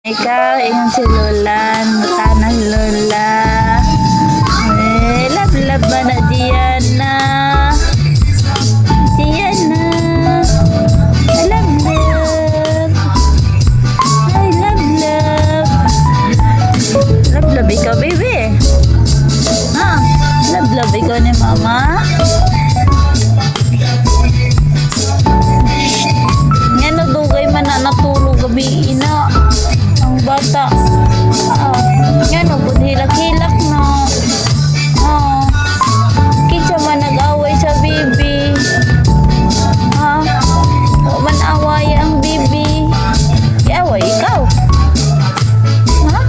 Ikaw, ingon si Lola, tanah Lola. Love ba na Diana? Diana, I love love. I love love. Love love ikaw, baby. Ha? Love love ikaw ni mama. Nga nadugay man na natulog gabi ina. Ang bata. Nga no, hilak-hilak na. Kitsa man nag-away sa bibi. Man away ang bibi. Iaway ikaw. Ha?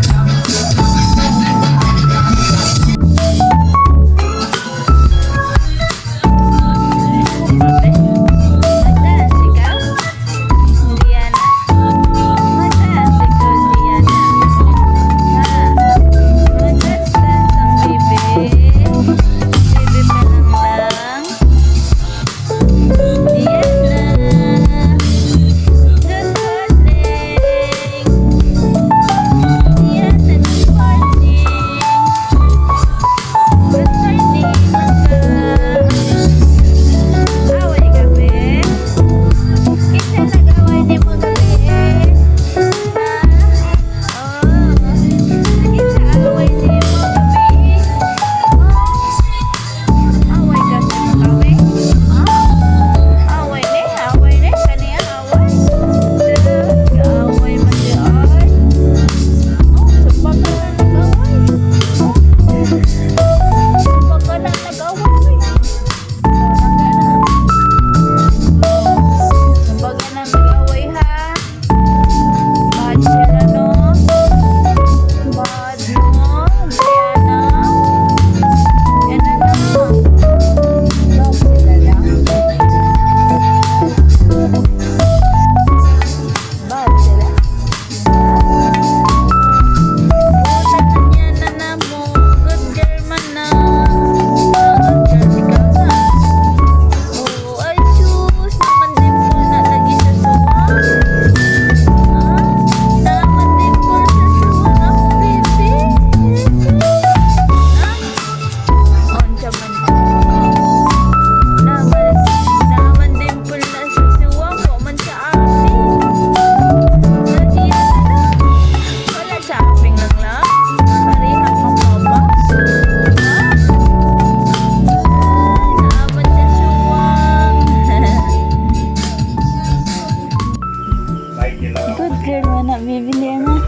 Good girl mo na, baby Liana.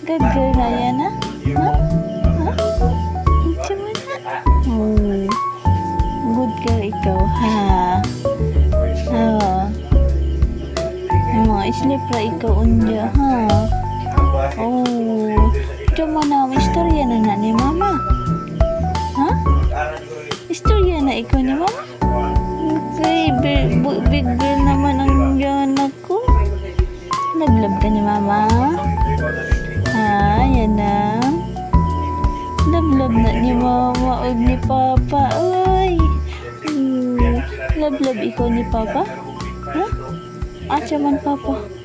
Good girl na yan, ha? Ha? Ha? Ito mo na. Good girl ikaw, ha? Sleep ra ikaw unya, ha? Ito mo na, istorya na ni mama. Ha? Istorya na ikaw ni mama? Okay, big girl naman ang yan ako. Love ka ni mama? Yan na. Love na ni mama o ni papa. Uy! Love ikaw ni papa? Ha? Atya man papa.